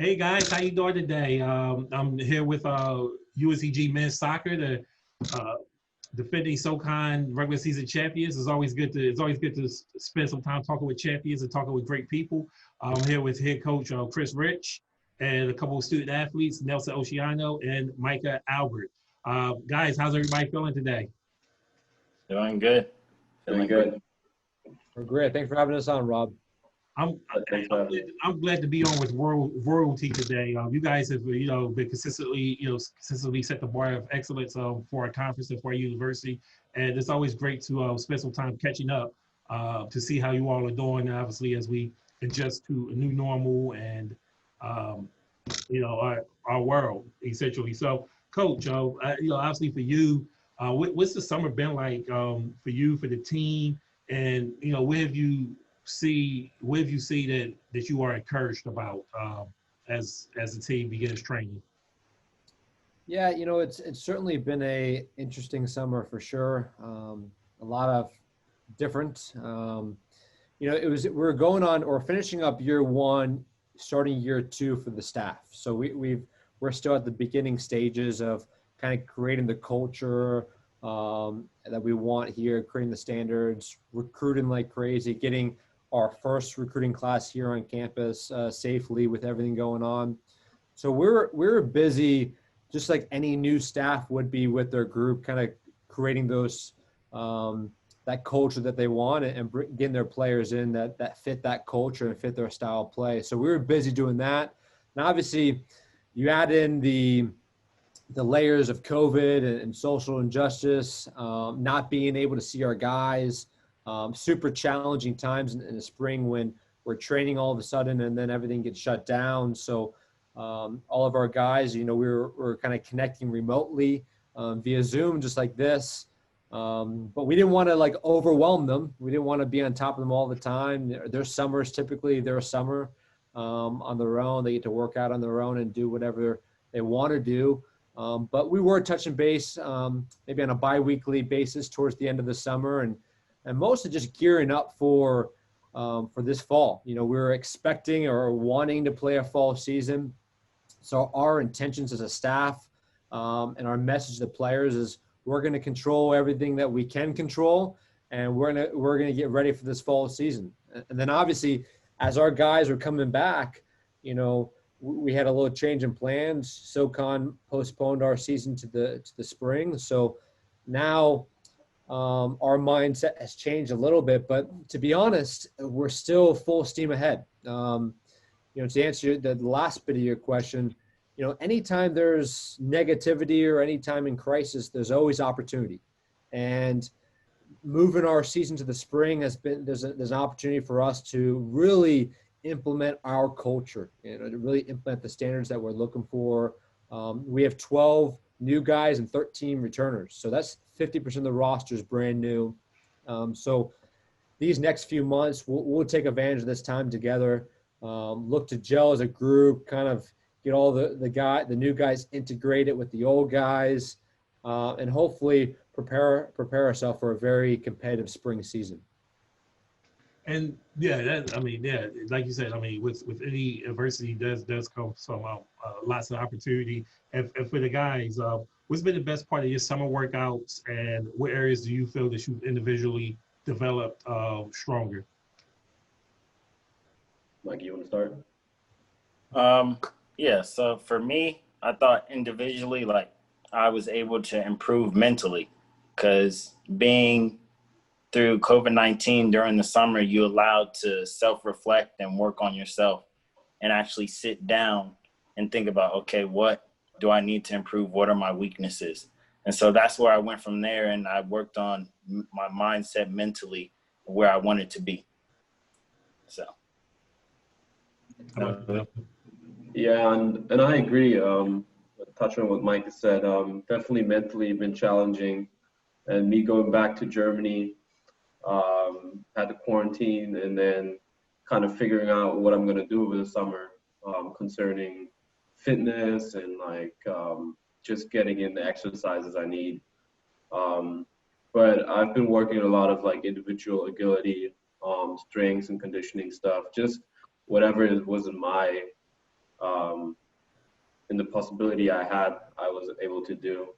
Hey guys, how you doing today? I'm here with UNCG men's soccer, the uh, defending SoCon regular season champions. It's always good to spend some time talking with champions and talking with great people. I'm here with head coach Chris Rich and a couple of student athletes, Nelson Oceano and Micah Albert. Guys, how's everybody feeling today? Doing good. Feeling good. We're great. Thanks for having us on, Rob. I'm glad to be on with royalty today. You guys have been consistently set the bar of excellence for our conference and for our university, and it's always great to spend some time catching up to see how you all are doing. Obviously, as we adjust to a new normal and our world essentially. So, Coach, obviously for you, what's the summer been like for you, for the team, and where have you see that you are encouraged about as the team begins training? Yeah, it's certainly been a interesting summer for sure. A lot of different. We're going on or finishing up year one, starting year two for the staff. So we're still at the beginning stages of kind of creating the culture that we want here, creating the standards, recruiting like crazy, getting our first recruiting class here on campus safely with everything going on. So we're busy, just like any new staff would be with their group, kind of creating those that culture that they want and getting their players in that fit that culture and fit their style of play. So we were busy doing that. And obviously, you add in the layers of COVID and social injustice, not being able to see our guys. Super challenging times in the spring when we're training all of a sudden and then everything gets shut down. So all of our guys, we're kind of connecting remotely via Zoom, just like this. But we didn't want to overwhelm them. We didn't want to be on top of them all the time. Their summers, typically their summer on their own. They get to work out on their own and do whatever they want to do. But we were touching base maybe on a bi-weekly basis towards the end of the summer and mostly just gearing up for this fall. We were expecting or wanting to play a fall season. So our intentions as a staff and our message to the players is we're going to control everything that we can control, and we're going to get ready for this fall season. And then obviously, as our guys are coming back, we had a little change in plans. SoCon postponed our season to the spring. So now our mindset has changed a little bit, but to be honest, we're still full steam ahead. To answer the last bit of your question, anytime there's negativity or anytime in crisis, there's always opportunity. And moving our season to the spring there's an opportunity for us to really implement our culture, to really implement the standards that we're looking for. We have 12 new guys and 13 returners. So that's 50% of the roster is brand new. So these next few months, we'll take advantage of this time together, look to gel as a group, kind of get all the new guys integrated with the old guys, and hopefully prepare ourselves for a very competitive spring season. And like you said, with any adversity does come some lots of opportunity. And for the guys, what's been the best part of your summer workouts, and what areas do you feel that you've individually developed stronger? Mike, you want to start? Yeah, so for me, I thought individually, I was able to improve mentally, because being through COVID-19 during the summer, you're allowed to self-reflect and work on yourself and actually sit down and think about, okay, what do I need to improve? What are my weaknesses? And so that's where I went from there, and I worked on my mindset mentally where I wanted to be. So. Yeah, and I agree. Touching on what Mike has said, definitely mentally been challenging. And me going back to Germany, had to quarantine, and then kind of figuring out what I'm going to do over the summer concerning fitness and just getting in the exercises I need. But I've been working a lot of individual agility, strengths and conditioning stuff, just whatever was in my in the possibility I had, I was able to do.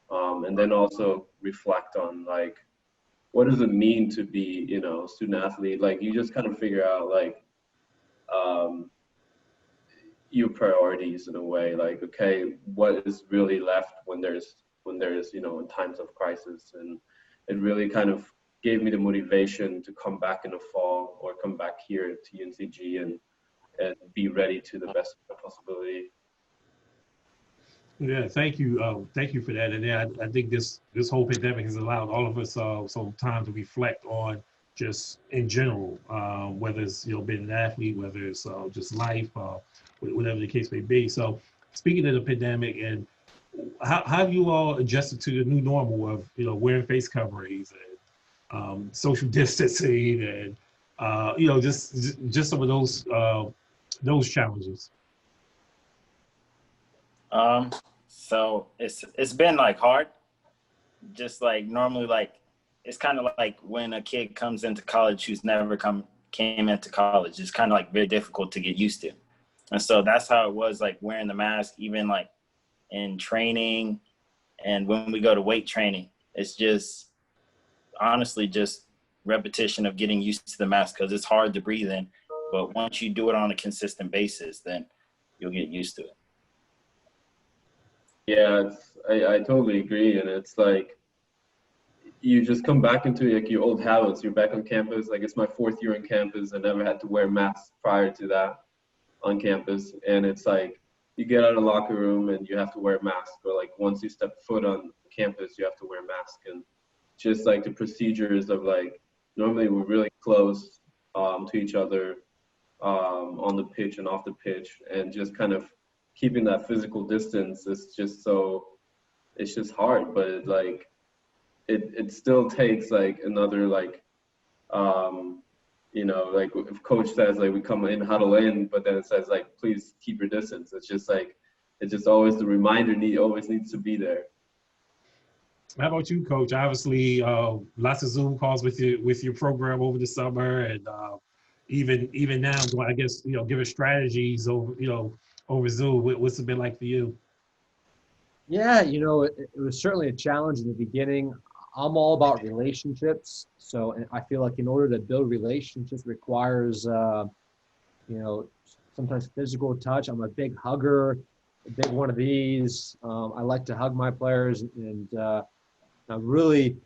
And then also reflect on like, what does it mean to be, you know, a student athlete? Like you just kind of figure out like your priorities in a way. Like, okay, what is really left when there's you know, in times of crisis, and it really kind of gave me the motivation to come back in the fall or come back here to UNCG and be ready to the best of my possibility. Yeah, thank you. Thank you for that. And yeah, I think this whole pandemic has allowed all of us some time to reflect on just in general, whether it's, you know, being an athlete, whether it's just life, whatever the case may be. So speaking of the pandemic, and how have you all adjusted to the new normal of, you know, wearing face coverings and social distancing and you know, just some of those challenges? So it's been like hard, just like normally, like it's kind of like when a kid comes into college who's never came into college, it's kind of like very difficult to get used to. And so that's how it was, like wearing the mask, even like in training and when we go to weight training. It's just honestly just repetition of getting used to the mask, because it's hard to breathe in. But once you do it on a consistent basis, then you'll get used to it. Yeah, I totally agree. And it's like, you just come back into like your old habits. You're back on campus. Like, it's my 4th year on campus. I never had to wear masks prior to that on campus. And it's like, you get out of the locker room and you have to wear a mask. Or like once you step foot on campus, you have to wear a mask. And just like the procedures of like, normally we're really close to each other on the pitch and off the pitch. And just kind of keeping that physical distance is just it's just hard. But it, like, it still takes like another like you know, like if coach says like we come in, huddle in, but then it says like please keep your distance. It's just like, it's just always the reminder always needs to be there. How about you, Coach? Obviously, lots of Zoom calls with your program over the summer, and even now, I guess, you know, giving strategies over Zoom. What's it been like for you? Yeah, you know, it was certainly a challenge in the beginning. I'm all about relationships. So and I feel like in order to build relationships requires, you know, sometimes physical touch. I'm a big hugger, a big one of these. I like to hug my players and really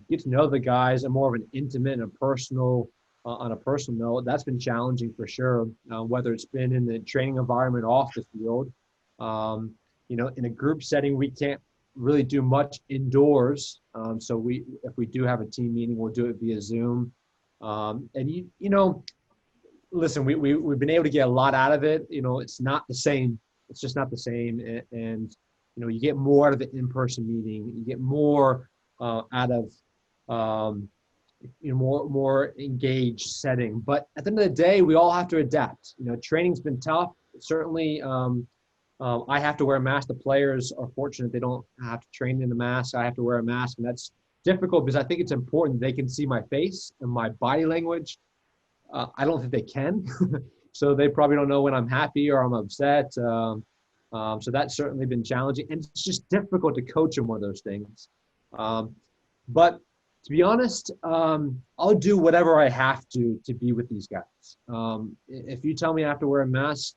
get to know the guys. I'm more of an intimate and personal, on a personal note. That's been challenging for sure, whether it's been in the training environment off the field. You know, in a group setting, we can't really do much indoors. So if we do have a team meeting, we'll do it via Zoom. And you know, listen, we've been able to get a lot out of it. You know, it's not the same. It's just not the same. And you know, you get more out of the in-person meeting. You get more out of you know, more engaged setting. But at the end of the day, we all have to adapt. You know, training's been tough. Certainly, I have to wear a mask. The players are fortunate; they don't have to train in the mask. I have to wear a mask, and that's difficult because I think it's important they can see my face and my body language. I don't think they can, so they probably don't know when I'm happy or I'm upset. So that's certainly been challenging, and it's just difficult to coach in one of those things. But to be honest, I'll do whatever I have to be with these guys. If you tell me I have to wear a mask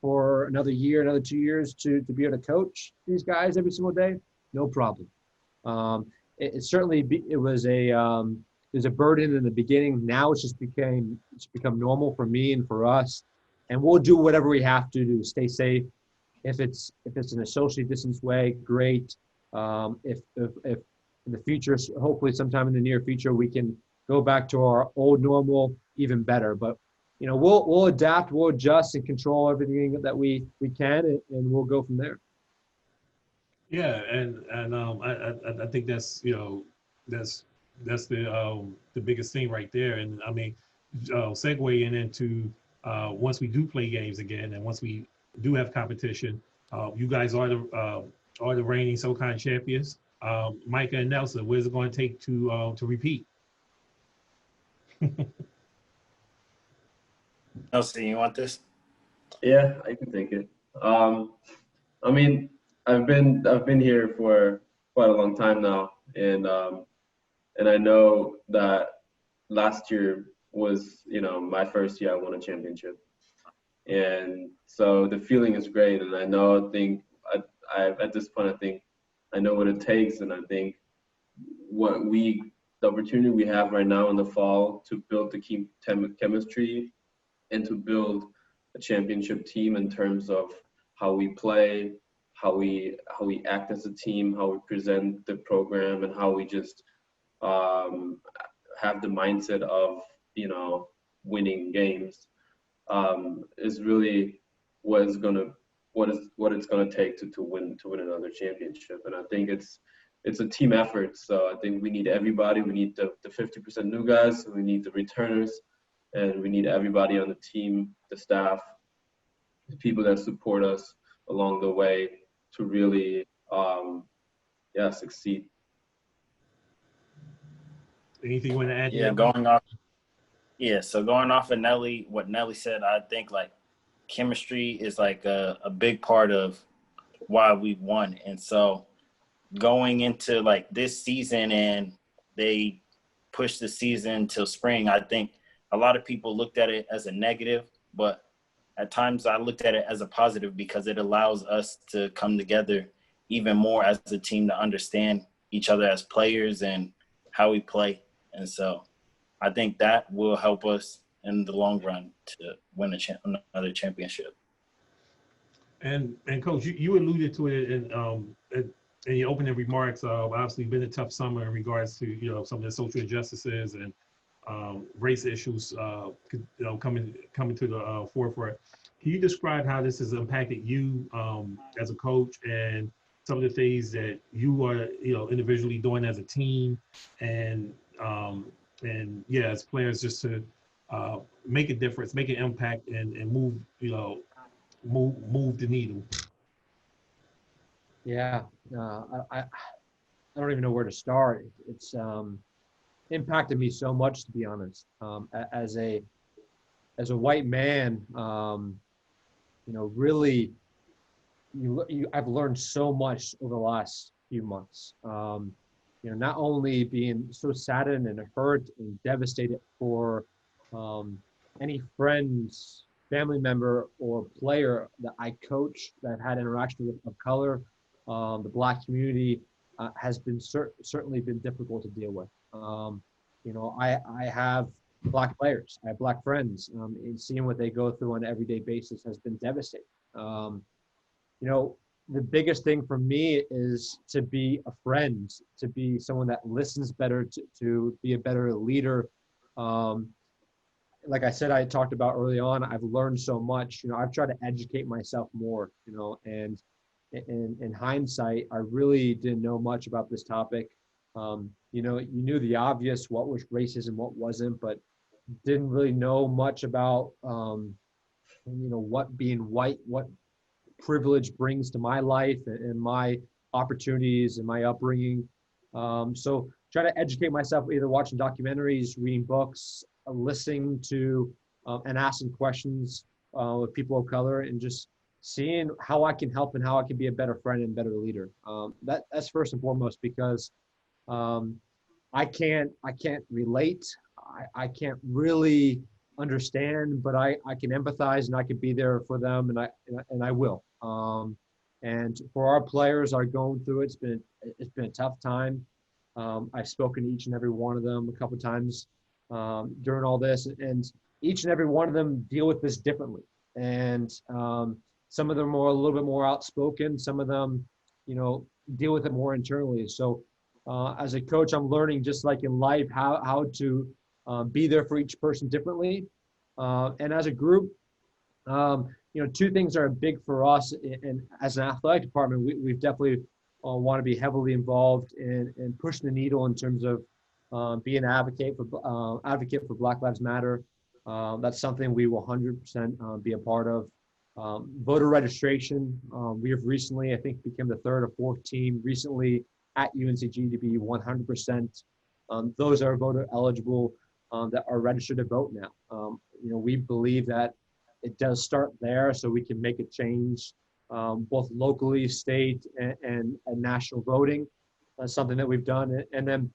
for another year, another 2 years to be able to coach these guys every single day, no problem. It certainly it was a burden in the beginning. Now it's become normal for me and for us, and we'll do whatever we have to stay safe. If it's in a socially distanced way, great. If in the future, hopefully sometime in the near future, we can go back to our old normal, even better. But you know, we'll adapt, we'll adjust, and control everything that we can, and we'll go from there. Yeah, and I think that's, you know, that's the biggest thing right there. And I mean, segueing into once we do play games again, and once we do have competition, you guys are the reigning SoCon champions. Micah and Nelson, what is it going to take to repeat? Nelson, you want this? Yeah, I can take it. I mean, I've been here for quite a long time now, and I know that last year was, my first year I won a championship, and so the feeling is great. And I think I at this point I think I know what it takes, and I think the opportunity we have right now in the fall to build the chemistry and to build a championship team in terms of how we play, how we act as a team, how we present the program, and how we just um, have the mindset of winning games is really what is gonna what it's gonna take to win another championship. And I think it's a team effort. So I think we need everybody. We need the 50% new guys. We need the returners, and we need everybody on the team, the staff, the people that support us along the way to really succeed. Anything you want to add? Yeah, going off. Yeah, so going off of what Nelly said, I think like chemistry is like a big part of why we won. And so going into like this season and they pushed the season till spring, I think a lot of people looked at it as a negative, but at times I looked at it as a positive because it allows us to come together even more as a team to understand each other as players and how we play. And so I think that will help us in the long run to win another championship. And Coach, you alluded to it in your opening remarks. Obviously, been a tough summer in regards to some of the social injustices and race issues coming to the forefront. Can you describe how this has impacted you as a coach and some of the things that you are individually doing as a team and as players, just to make a difference, make an impact, and move the needle? Yeah, I don't even know where to start. It's impacted me so much, to be honest. As a white man, really, I've learned so much over the last few months. Not only being so saddened and hurt and devastated for any friends, family member, or player that I coach that had interaction with of color, the Black community has been certainly been difficult to deal with. I have Black players, I have Black friends, and seeing what they go through on an everyday basis has been devastating. The biggest thing for me is to be a friend, to be someone that listens better, to be a better leader. Like I said, I talked about early on, I've learned so much. I've tried to educate myself more, and in hindsight, I really didn't know much about this topic. You knew the obvious, what was racism, what wasn't, but didn't really know much about, what being white, what privilege brings to my life and my opportunities and my upbringing. So try to educate myself, either watching documentaries, reading books, listening to and asking questions with people of color, and just seeing how I can help and how I can be a better friend and better leader. That's first and foremost, because I can't relate. I can't really understand, but I can empathize and I can be there for them, and I will. And for our players are going through it, it's been a tough time. I've spoken to each and every one of them a couple of times during all this, and each and every one of them deal with this differently. And some of them are a little bit more outspoken. Some of them, deal with it more internally. So as a coach, I'm learning, just like in life, how to be there for each person differently. And as a group, two things are big for us. And as an athletic department, we've definitely want to be heavily involved in pushing the needle in terms of being an advocate for Black Lives Matter. That's something we will 100% be a part of. Voter registration. We have recently, I think, become the third or fourth team recently at UNCG to be 100%. Those that are voter eligible that are registered to vote now. We believe that it does start there, so we can make a change, both locally, state, and national voting. That's something that we've done. And then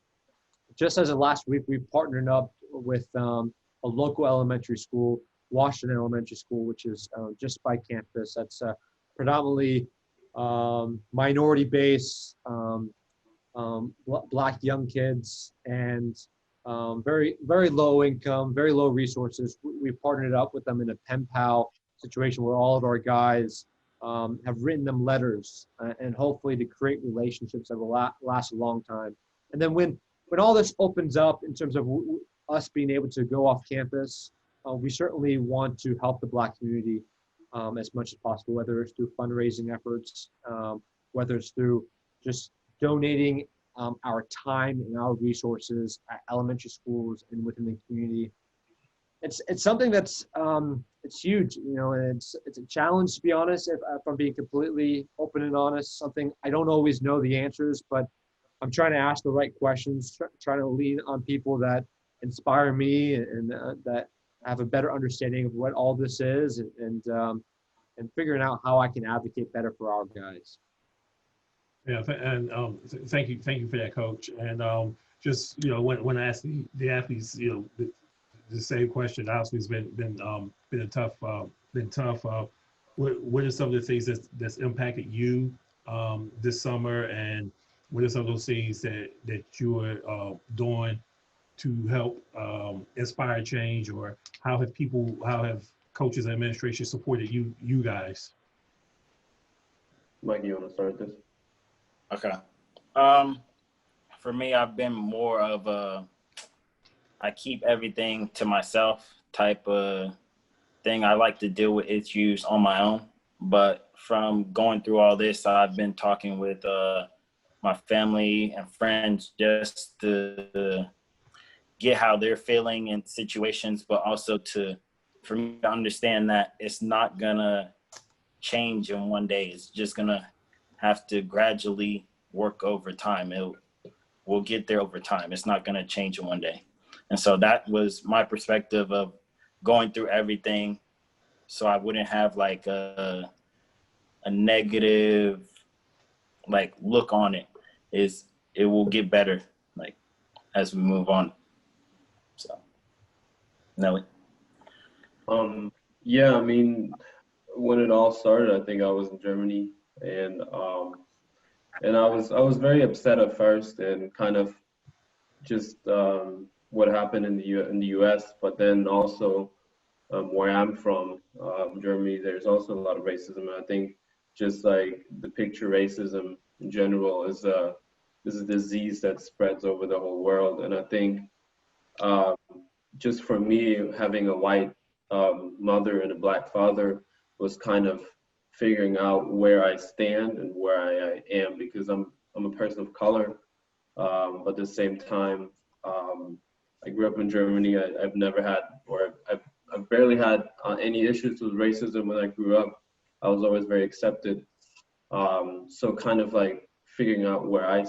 just as of last week, we partnered up with a local elementary school, Washington Elementary School, which is just by campus. That's predominantly minority-based, Black young kids, and very, very low income, very low resources. We partnered up with them in a pen pal situation where all of our guys have written them letters, and hopefully to create relationships that will last a long time. And then when all this opens up in terms of us being able to go off campus, we certainly want to help the Black community as much as possible, whether it's through fundraising efforts, whether it's through just donating our time and our resources at elementary schools and within the community. It's something that's it's huge, you know, and it's a challenge, to be honest. If I'm being completely open and honest, something I don't always know the answers, but I'm trying to ask the right questions, trying to lean on people that inspire me and that have a better understanding of what all this is, and figuring out how I can advocate better for our guys. Yeah, thank you for that, Coach. And just, you know, when I ask the athletes, you know, the same question, obviously it's been tough. What are some of the things that's impacted you this summer, and what are some of those things that you are doing to help inspire change, or how have coaches and administration supported you guys? Mike, you want to start this? Okay. For me, I've been more of a I keep everything to myself type of thing. I like to deal with issues on my own. But from going through all this, I've been talking with my family and friends just to get how they're feeling in situations, but also for me to understand that it's not gonna change in one day. It's just gonna have to gradually work over time. We'll get there over time. It's not gonna change in one day. And so that was my perspective of going through everything, so I wouldn't have like a negative like look on it. It will get better like as we move on. So, Nelly. Yeah, I mean, when it all started, I think I was in Germany, and I was very upset at first, and kind of just what happened in the U.S. But then also where I'm from, Germany, there's also a lot of racism. And I think just like the picture racism in general is a disease that spreads over the whole world. And I think just for me, having a white mother and a Black father was kind of figuring out where I stand and where I am, because I'm a person of color, but at the same time, I grew up in Germany. I've never had, or I've barely had any issues with racism when I grew up. I was always very accepted. So kind of like figuring out where I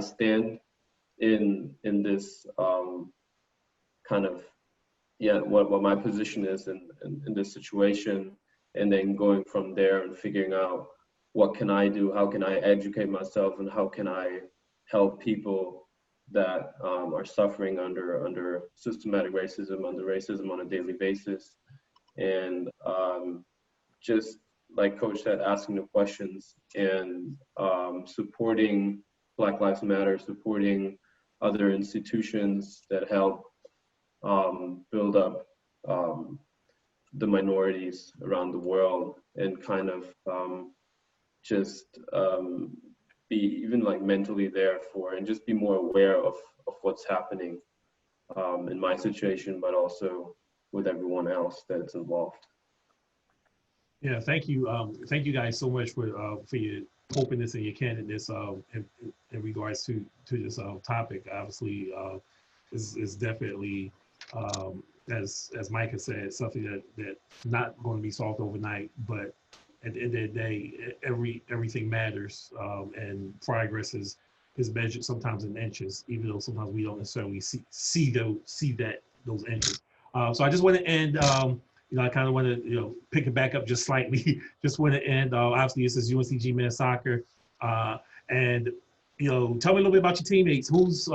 stand in this kind of, yeah, what my position is in this situation, and then going from there and figuring out what can I do, how can I educate myself, and how can I help people that are suffering under systematic racism, under racism on a daily basis. And just like Coach said, asking the questions and supporting Black Lives Matter, supporting other institutions that help build up the minorities around the world, and kind of just be even like mentally there for, and just be more aware of what's happening in my situation, but also with everyone else that's involved. Yeah, thank you guys so much for your openness and your candidness in regards to this topic. Obviously, is definitely as Micah said, something that not going to be solved overnight, but at the end of the day, everything matters, and progress is measured sometimes in inches, even though sometimes we don't necessarily see those inches. So I just want to end I kind of want to, pick it back up just slightly. Just want to end. Obviously, this is UNCG men's soccer, and tell me a little bit about your teammates. Who's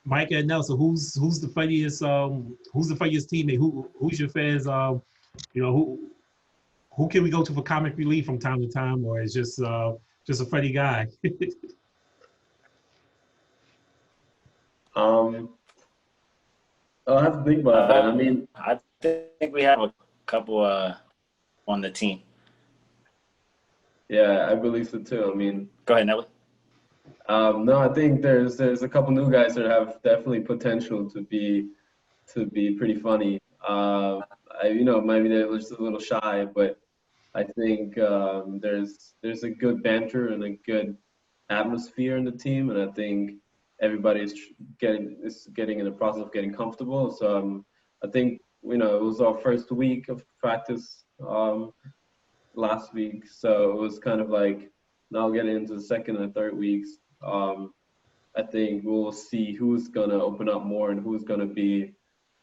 Micah and Nelson? Who's the funniest? Who's the funniest teammate? Who's your fans? Who can we go to for comic relief from time to time, or is just a funny guy? I'll have to think about that. I mean, I think we have a couple on the team. Yeah, I believe so too. I mean, go ahead, Nelly. No, I think there's a couple new guys that have definitely potential to be pretty funny. Maybe they're just a little shy, but I think there's a good banter and a good atmosphere in the team, and I think everybody is getting in the process of getting comfortable. So I think it was our first week of practice last week, so it was kind of like now getting into the second and third weeks. I think we'll see who's gonna open up more and who's gonna be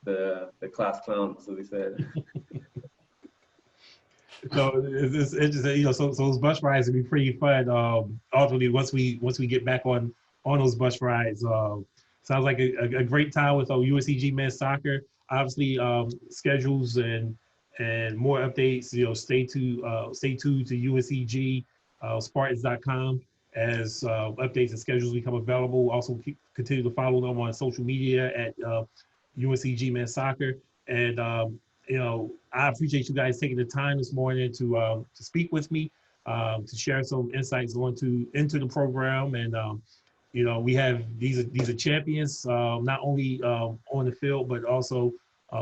the class clown, so they said. So it's interesting, so those bus rides will be pretty fun. Ultimately, once we get back on those bus rides, sounds like a great time with UNCG men's soccer. Obviously, schedules and more updates. Stay tuned to UNCG Spartans.com as updates and schedules become available. Also, continue to follow them on social media at UNCG men's soccer. And I appreciate you guys taking the time this morning to speak with me, to share some insights into the program. And we have these are champions, not only on the field but also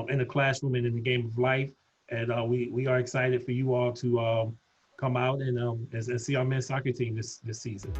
in the classroom and in the game of life. And we are excited for you all to come out and see our men's soccer team this season.